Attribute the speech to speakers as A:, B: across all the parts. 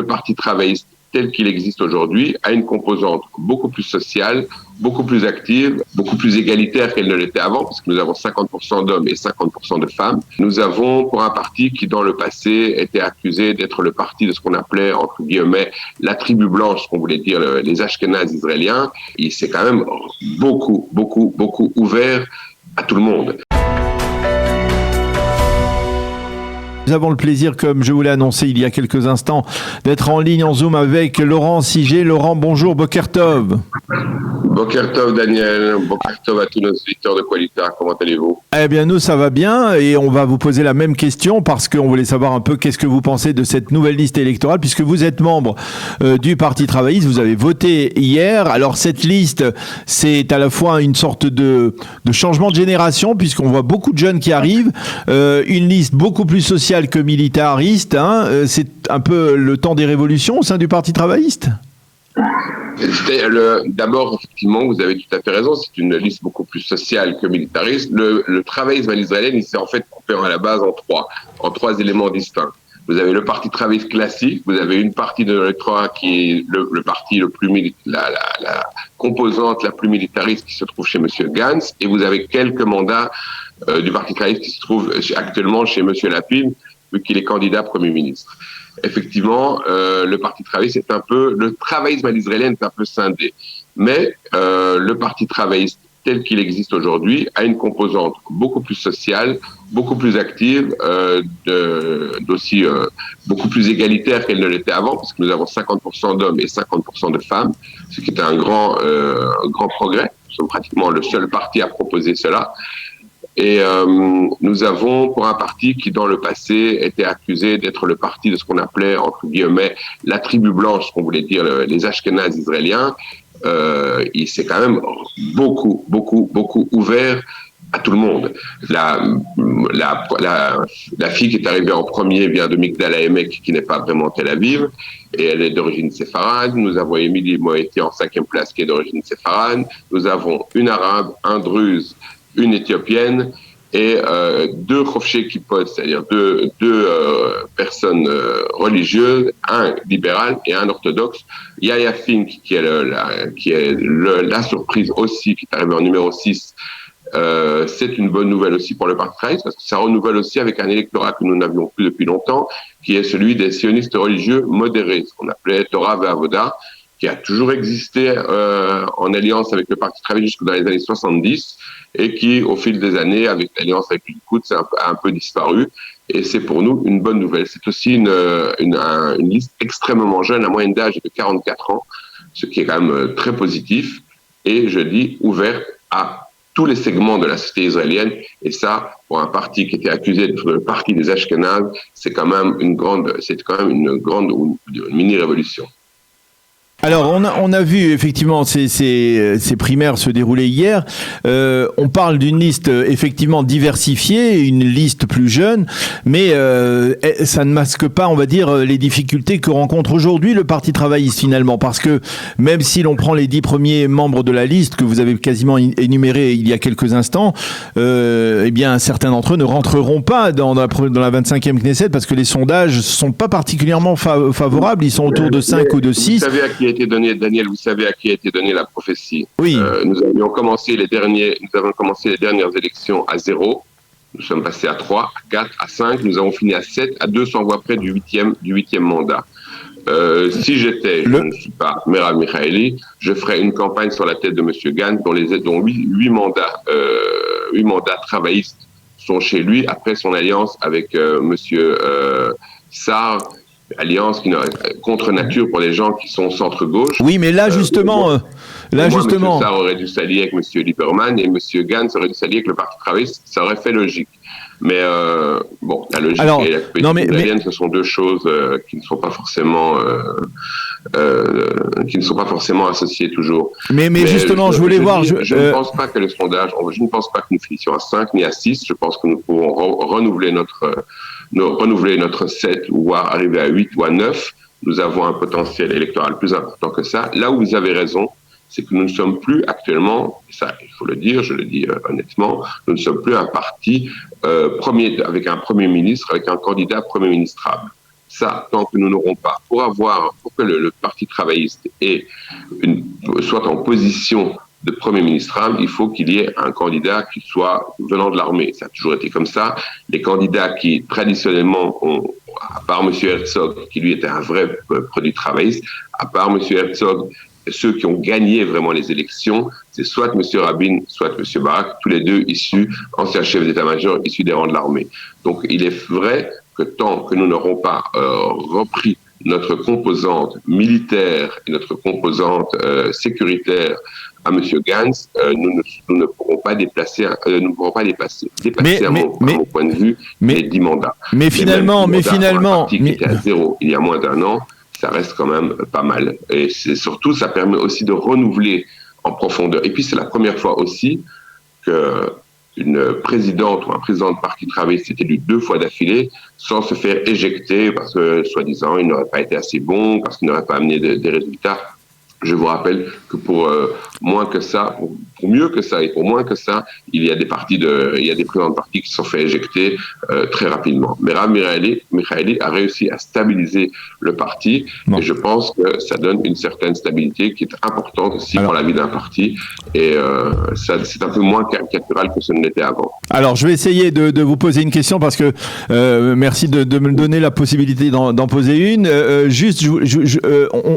A: Parti travailliste tel qu'il existe aujourd'hui a une composante beaucoup plus sociale, beaucoup plus active, beaucoup plus égalitaire qu'elle ne l'était avant, parce que nous avons 50% d'hommes et 50% de femmes. Nous avons pour un parti qui, dans le passé, était accusé d'être le parti de ce qu'on appelait, entre guillemets, la tribu blanche, ce qu'on voulait dire les Ashkénazes israéliens. Il s'est quand même beaucoup ouvert à tout le monde.
B: Nous avons le plaisir, comme je vous l'ai annoncé il y a quelques instants, d'être en ligne en Zoom avec Laurent Siget. Laurent, bonjour, Boker Tov.
A: Boker Tov, Daniel. Boker Tov à tous nos auditeurs de Qualita. Comment allez-vous?
B: Eh bien, nous, ça va bien et on va vous poser la même question parce qu'on voulait savoir un peu qu'est-ce que vous pensez de cette nouvelle liste électorale puisque vous êtes membre du Parti travailliste, vous avez voté hier. Alors, cette liste, c'est à la fois une sorte de changement de génération puisqu'on voit beaucoup de jeunes qui arrivent, une liste beaucoup plus sociale que militariste, hein. C'est un peu le temps des révolutions au sein du Parti travailliste.
A: D'abord, effectivement, vous avez tout à fait raison, c'est une liste beaucoup plus sociale que militariste. Le travaillisme à l'israélienne, il s'est en fait coupé à la base en trois éléments distincts. Vous avez le Parti travailliste classique, vous avez une partie de l'électorat qui est le parti le plus la composante la plus militariste qui se trouve chez M. Gantz, et vous avez quelques mandats du Parti travailliste qui se trouvent actuellement chez M. Lapid, vu qu'il est candidat Premier ministre. Effectivement, le Parti travailliste est le travaillisme à l'israélienne est un peu scindé. Mais le Parti travailliste tel qu'il existe aujourd'hui a une composante beaucoup plus sociale, beaucoup plus active, aussi beaucoup plus égalitaire qu'elle ne l'était avant, parce que nous avons 50% d'hommes et 50% de femmes, ce qui est un grand progrès. Nous sommes pratiquement le seul parti à proposer cela. Et nous avons, pour un parti qui, dans le passé, était accusé d'être le parti de ce qu'on appelait, entre guillemets, la tribu blanche, ce qu'on voulait dire les Ashkénazes israéliens, il s'est quand même beaucoup ouvert à tout le monde. La fille qui est arrivée en premier vient de Migdal HaEmek, qui n'est pas vraiment Tel Aviv, et elle est d'origine séfarade. Nous avons Émilie Moëti en 5e place, qui est d'origine séfarade. Nous avons une arabe, un druze, une éthiopienne et deux chofshé kippot, c'est-à-dire deux personnes religieuses, un libéral et un orthodoxe. Yaya Fink, qui est la surprise aussi, qui est arrivée en numéro 6, c'est une bonne nouvelle aussi pour le Parti travailliste, parce que ça renouvelle aussi avec un électorat que nous n'avions plus depuis longtemps, qui est celui des sionistes religieux modérés, ce qu'on appelait Torah ve'Avoda, qui a toujours existé en alliance avec le Parti travailliste jusque dans les années 70 et qui, au fil des années, avec l'alliance avec le Likoud, a un peu disparu. Et c'est pour nous une bonne nouvelle. C'est aussi une liste extrêmement jeune, la moyenne d'âge est de 44 ans, ce qui est quand même très positif. Et je dis ouverte à tous les segments de la société israélienne. Et ça, pour un parti qui était accusé d'être le parti des Ashkénazes, c'est quand même une grande mini-révolution.
B: Alors, on a vu effectivement ces primaires se dérouler hier. On parle d'une liste effectivement diversifiée, une liste plus jeune, mais ça ne masque pas, on va dire, les difficultés que rencontre aujourd'hui le Parti travailliste finalement, parce que même si l'on prend les 10 premiers membres de la liste que vous avez quasiment énumérés il y a quelques instants, eh bien certains d'entre eux ne rentreront pas dans la 25e Knesset parce que les sondages sont pas particulièrement favorables. Ils sont autour de 5 ou de 6.
A: Vous savez à qui a été donné, Daniel, vous savez à qui a été donnée la prophétie.
B: Oui.
A: Nous avons commencé les dernières élections à 0. Nous sommes passés à 3, à 4, à 5. Nous avons fini à 7, à 200 voix près du 8e mandat. Si je ne suis pas Merav Michaeli, je ferais une campagne sur la tête de M. Gantz, dont 8 mandats travaillistes sont chez lui après son alliance avec M. Sarr. Alliance contre nature pour les gens qui sont centre-gauche.
B: Oui, mais là, justement... M.
A: Sarr aurait dû s'allier avec M. Lieberman et M. Gantz aurait dû s'allier avec le Parti travailliste. Ça aurait fait logique. Mais la logique et la politique israélienne, ce sont deux choses qui ne sont pas forcément associées toujours.
B: Mais justement, je voulais voir...
A: Je ne pense pas que les sondages... Je ne pense pas que nous finissions à 5 ni à 6. Je pense que nous pouvons renouveler notre 7 ou arriver à 8 ou à 9. Nous avons un potentiel électoral plus important que ça. Là où vous avez raison, c'est que nous ne sommes plus actuellement, et ça il faut le dire, je le dis honnêtement, nous ne sommes plus un parti avec un Premier ministre, avec un candidat Premier ministrable. Ça, tant que nous n'aurons pas, pour que le Parti travailliste soit en position de Premier ministre, il faut qu'il y ait un candidat qui soit venant de l'armée. Ça a toujours été comme ça. Les candidats qui, traditionnellement, à part M. Herzog, qui lui était un vrai produit travailliste, à part M. Herzog, ceux qui ont gagné vraiment les élections, c'est soit M. Rabin, soit M. Barak, tous les deux issus, anciens chefs d'état-major, issus des rangs de l'armée. Donc il est vrai que tant que nous n'aurons pas repris notre composante militaire et notre composante sécuritaire à M. Gantz, nous ne pourrons pas dépasser à mon point de vue, les 10 mandats.
B: Mais finalement,
A: un parti qui était à 0 il y a moins d'1 an, ça reste quand même pas mal. Et surtout, ça permet aussi de renouveler en profondeur. Et puis, c'est la première fois aussi qu'une présidente ou un président de parti travailliste est élu 2 fois d'affilée sans se faire éjecter parce que, soi-disant, il n'aurait pas été assez bon, parce qu'il n'aurait pas amené des résultats. Je vous rappelle que pour moins que ça, pour mieux que ça et pour moins que ça, il y a des présidents de partis qui se sont fait éjecter très rapidement. Merav Michaeli a réussi à stabiliser le parti et je pense que ça donne une certaine stabilité qui est importante aussi pour la vie d'un parti et c'est un peu moins caricatural que ce ne l'était avant.
B: Alors je vais essayer de vous poser une question parce que merci de me donner la possibilité d'en poser une.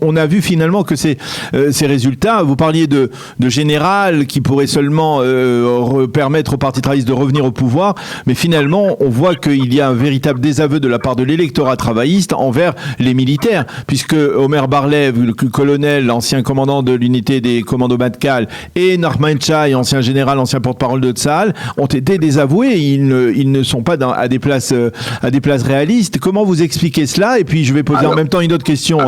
B: On a vu finalement que ces résultats, vous parliez de général qui pourrait seulement permettre au Parti travailliste de revenir au pouvoir, mais finalement on voit qu'il y a un véritable désaveu de la part de l'électorat travailliste envers les militaires, puisque Omer Bar-Lev, le colonel, ancien commandant de l'unité des commandos Batkal, et Nachman Shai, ancien général, ancien porte-parole de Tsahal, ont été désavoués. Ils ne sont pas à des places réalistes. Comment vous expliquez cela? Et puis je vais poser en même temps une autre question.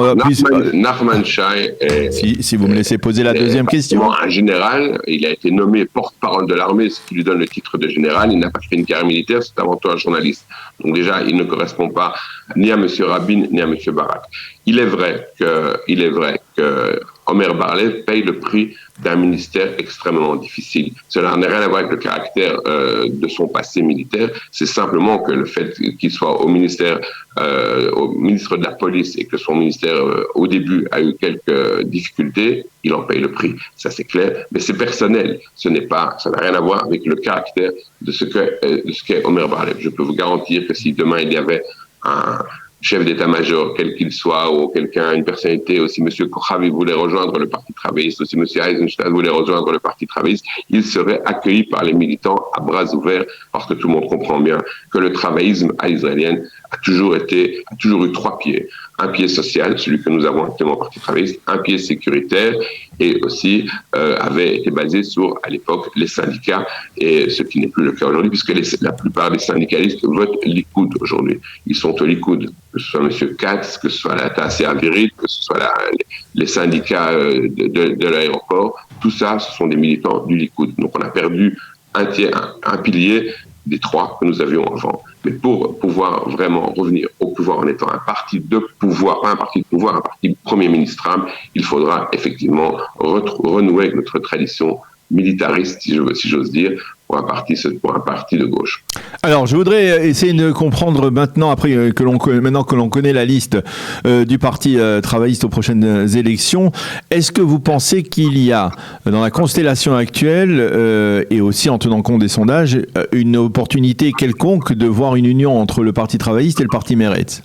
A: Nachman Shai
B: si vous me laissez poser la deuxième question.
A: Un général, il a été nommé porte-parole de l'armée, ce qui lui donne le titre de général. Il n'a pas fait une carrière militaire, c'est avant tout un journaliste. Donc déjà, il ne correspond pas ni à M. Rabin ni à M. Barak. Il est vrai que Omer Bar-Lev paye le prix d'un ministère extrêmement difficile. Cela n'a rien à voir avec le caractère de son passé militaire, c'est simplement que le fait qu'il soit au ministre de la police et que son ministère au début a eu quelques difficultés, il en paye le prix, ça c'est clair, mais c'est personnel, ça n'a rien à voir avec le caractère de ce qu'est Omer Bar-Lev. Je peux vous garantir que si demain il y avait un chef d'état-major, quel qu'il soit, ou une personnalité, aussi M. Kochavi voulait rejoindre le Parti travailliste, aussi M. Eisenstadt voulait rejoindre le Parti travailliste, il serait accueilli par les militants à bras ouverts, parce que tout le monde comprend bien que le travaillisme à l'israélienne a toujours eu 3 pieds. Un pied social, celui que nous avons actuellement au Parti travailliste, un pied sécuritaire, et aussi avait été basé sur, à l'époque, les syndicats, et ce qui n'est plus le cas aujourd'hui, puisque la plupart des syndicalistes votent Likoud aujourd'hui. Ils sont au Likoud, que ce soit M. Katz, que ce soit la Tassé Avirit, que ce soit les syndicats de l'aéroport, tout ça, ce sont des militants du Likoud. Donc on a perdu un pilier des 3 que nous avions avant. Mais pour pouvoir vraiment revenir au pouvoir en étant un parti de pouvoir, pas un parti de pouvoir, un parti premier ministrable, il faudra effectivement renouer avec notre tradition militariste, si j'ose dire, pour un parti de gauche.
B: Alors, je voudrais essayer de comprendre maintenant que l'on connaît la liste du Parti travailliste aux prochaines élections. Est-ce que vous pensez qu'il y a, dans la constellation actuelle, et aussi en tenant compte des sondages, une opportunité quelconque de voir une union entre le Parti travailliste et le Parti Meretz?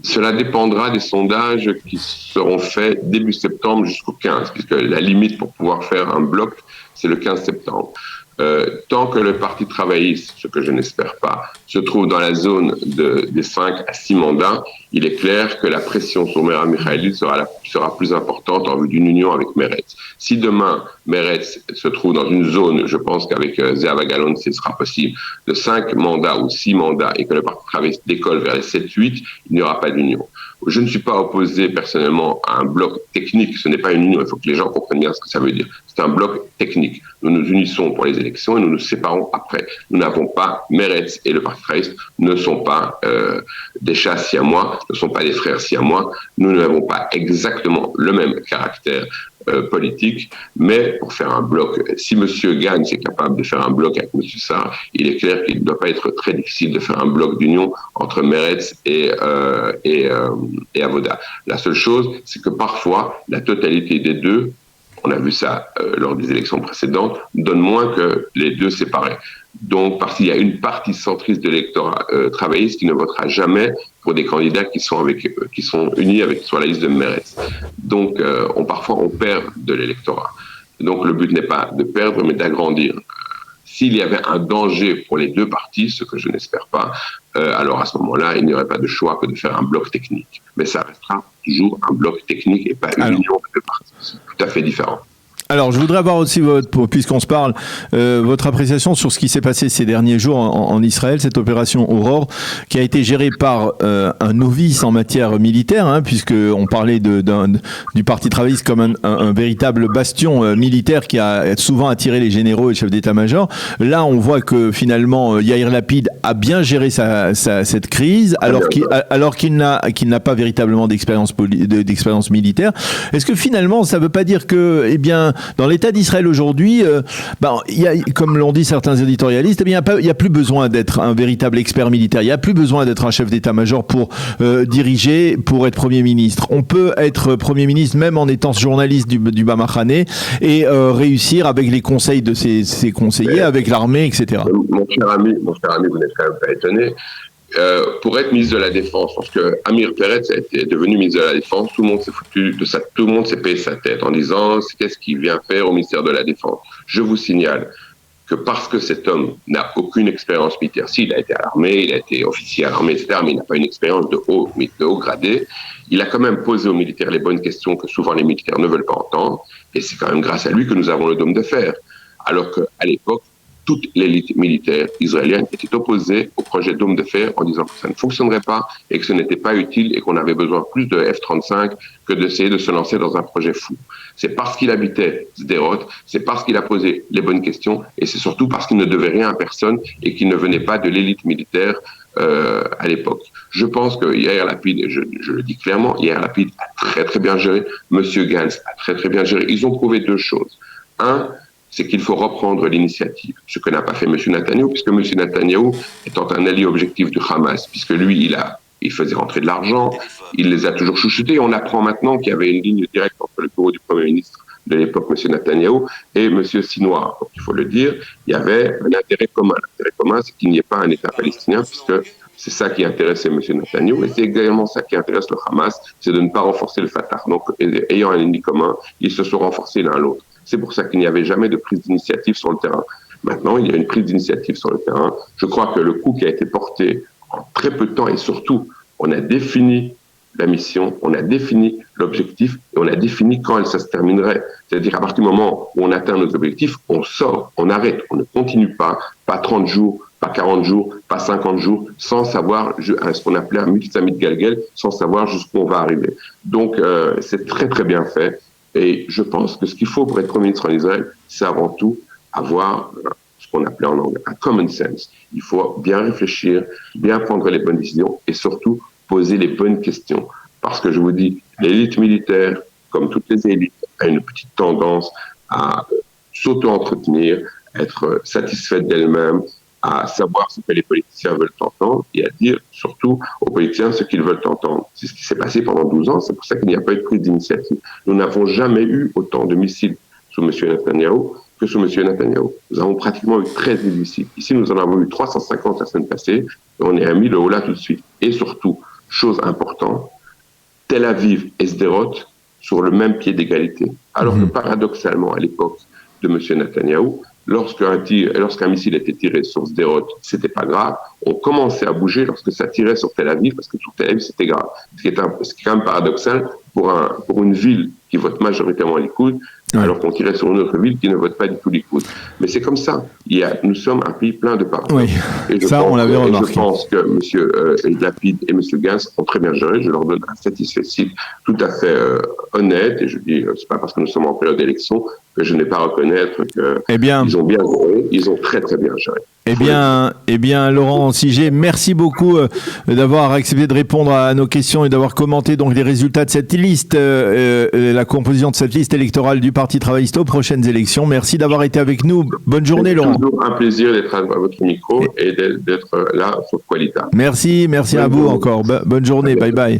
A: Cela dépendra des sondages qui seront faits début septembre jusqu'au 15, puisque la limite pour pouvoir faire un bloc, c'est le 15 septembre. Tant que le Parti travailliste, ce que je n'espère pas, se trouve dans la zone des 5 à 6 mandats, il est clair que la pression sur Merav Michaeli sera plus importante en vue d'une union avec Meretz. Si demain, Meretz se trouve dans une zone, je pense qu'avec Zehava Galon, ce sera possible, de 5 mandats ou 6 mandats et que le Parti travailliste décolle vers les 7-8, il n'y aura pas d'union. Je ne suis pas opposé personnellement à un bloc technique, ce n'est pas une union, il faut que les gens comprennent bien ce que ça veut dire. C'est un bloc technique. Nous nous unissons pour les élections et nous nous séparons après. Nous n'avons pas, Meretz et le Parti travailliste ne sont pas des chats siamois, ne sont pas des frères siamois. Nous n'avons pas exactement le même caractère politique, mais pour faire un bloc, si M. Gantz est capable de faire un bloc avec M. Sarr, il est clair qu'il ne doit pas être très difficile de faire un bloc d'union entre Meretz et Avoda. La seule chose, c'est que parfois, la totalité des deux, on a vu ça lors des élections précédentes, donne moins que les deux séparés. Donc, parce qu'il y a une partie centriste de l'électorat travailliste qui ne votera jamais pour des candidats qui sont unis sur la liste de Meretz. Donc, parfois, on perd de l'électorat. Donc, le but n'est pas de perdre, mais d'agrandir. S'il y avait un danger pour les deux partis, ce que je n'espère pas, alors à ce moment-là, il n'y aurait pas de choix que de faire un bloc technique. Mais ça restera toujours un bloc technique et pas une union de deux partis. C'est tout à fait différent.
B: Alors, je voudrais avoir aussi, puisqu'on se parle, votre appréciation sur ce qui s'est passé ces derniers jours en Israël, cette opération Aurore, qui a été gérée par un novice en matière militaire, hein, puisqu'on parlait du Parti travailliste comme un véritable bastion militaire qui a souvent attiré les généraux et les chefs d'état-major. Là, on voit que finalement, Yair Lapid a bien géré cette crise, alors qu'il n'a pas véritablement d'expérience militaire. Est-ce que finalement, ça ne veut pas dire que, dans l'État d'Israël aujourd'hui, comme l'ont dit certains éditorialistes, il n'y a plus besoin d'être un véritable expert militaire. Il n'y a plus besoin d'être un chef d'état-major pour diriger, pour être Premier ministre. On peut être Premier ministre même en étant journaliste du Bamachane et réussir avec les conseils de ses conseillers, avec l'armée, etc.
A: Mon cher ami, vous n'êtes quand même pas étonné. Pour être ministre de la Défense, parce que Amir Peretz est devenu ministre de la Défense, tout le monde s'est foutu de ça, tout le monde s'est payé sa tête en disant qu'est-ce qu'il vient faire au ministère de la Défense. Je vous signale que parce que cet homme n'a aucune expérience militaire, s'il a été à l'armée, il a été officier à l'armée, etc., mais il n'a pas une expérience de haut gradé, il a quand même posé aux militaires les bonnes questions que souvent les militaires ne veulent pas entendre, et c'est quand même grâce à lui que nous avons le Dôme de fer. Alors qu'à l'époque, toute l'élite militaire israélienne était opposée au projet Dôme de fer en disant que ça ne fonctionnerait pas et que ce n'était pas utile et qu'on avait besoin plus de F-35 que d'essayer de se lancer dans un projet fou. C'est parce qu'il habitait Sderot, c'est parce qu'il a posé les bonnes questions et c'est surtout parce qu'il ne devait rien à personne et qu'il ne venait pas de l'élite militaire à l'époque. Je pense que Yair Lapid, et je le dis clairement, Yair Lapid a très très bien géré, Monsieur Gantz a très très bien géré. Ils ont prouvé deux choses. Un, c'est qu'il faut reprendre l'initiative, ce que n'a pas fait M. Netanyahou, puisque M. Netanyahou étant un allié objectif du Hamas, puisque lui, il faisait rentrer de l'argent, il les a toujours chouchoutés. On apprend maintenant qu'il y avait une ligne directe entre le bureau du Premier ministre de l'époque, M. Netanyahou, et M. Sinoir. Donc, il faut le dire, il y avait un intérêt commun. L'intérêt commun, c'est qu'il n'y ait pas un État palestinien, puisque c'est ça qui intéressait M. Netanyahou, et c'est également ça qui intéresse le Hamas, c'est de ne pas renforcer le Fatah. Donc, ayant un ennemi commun, ils se sont renforcés l'un l'autre. C'est pour ça qu'il n'y avait jamais de prise d'initiative sur le terrain. Maintenant, il y a une prise d'initiative sur le terrain. Je crois que le coup qui a été porté en très peu de temps, et surtout, on a défini la mission, on a défini l'objectif, et on a défini quand ça se terminerait. C'est-à-dire, à partir du moment où on atteint nos objectifs, on sort, on arrête, on ne continue pas 30 jours, pas 40 jours, pas 50 jours, sans savoir ce qu'on appelait un multisamit Galgel, sans savoir jusqu'où on va arriver. Donc, c'est très très bien fait. Et je pense que ce qu'il faut pour être Premier ministre en Israël, c'est avant tout avoir ce qu'on appelait en anglais un common sense. Il faut bien réfléchir, bien prendre les bonnes décisions et surtout poser les bonnes questions. Parce que je vous dis, l'élite militaire, comme toutes les élites, a une petite tendance à s'auto-entretenir, être satisfaite d'elle-même, à savoir ce que les politiciens veulent entendre et à dire surtout aux politiciens ce qu'ils veulent entendre. C'est ce qui s'est passé pendant 12 ans, c'est pour ça qu'il n'y a pas eu de prise d'initiative. Nous n'avons jamais eu autant de missiles sous M. Netanyahou que sous M. Netanyahou. Nous avons pratiquement eu 13 missiles. Ici, nous en avons eu 350 la semaine passée et on est à 1000 euros là tout de suite. Et surtout, chose importante, Tel Aviv et Sderot sur le même pied d'égalité. Alors que paradoxalement, à l'époque de M. Netanyahou, lorsqu'un missile était tiré sur Sderot, c'était pas grave. On commençait à bouger lorsque ça tirait sur Tel Aviv, parce que sur Tel Aviv, c'était grave. Ce qui est quand même paradoxal pour une ville qui vote majoritairement Likoud, alors qu'on tirait sur une autre ville qui ne vote pas du tout Likoud. Mais c'est comme ça. Nous sommes un pays plein de paradoxes.
B: Oui, on l'avait remarqué.
A: Je pense que M. Lapid et M. Gantz ont très bien géré. Je leur donne un satisfecit tout à fait honnête. Et je dis, c'est pas parce que nous sommes en période d'élection que je n'ai pas à reconnaître qu'ils ont bien géré, ils ont très très bien géré.
B: Eh bien, Laurent Siget, merci beaucoup d'avoir accepté de répondre à nos questions et d'avoir commenté donc les résultats de cette liste, la composition de cette liste électorale du Parti travailliste aux prochaines élections. Merci d'avoir été avec nous. Bonne journée, Laurent.
A: C'est toujours un plaisir d'être à votre micro et d'être là sur Qualita.
B: Merci à vous encore. Bonne journée. Bye bye.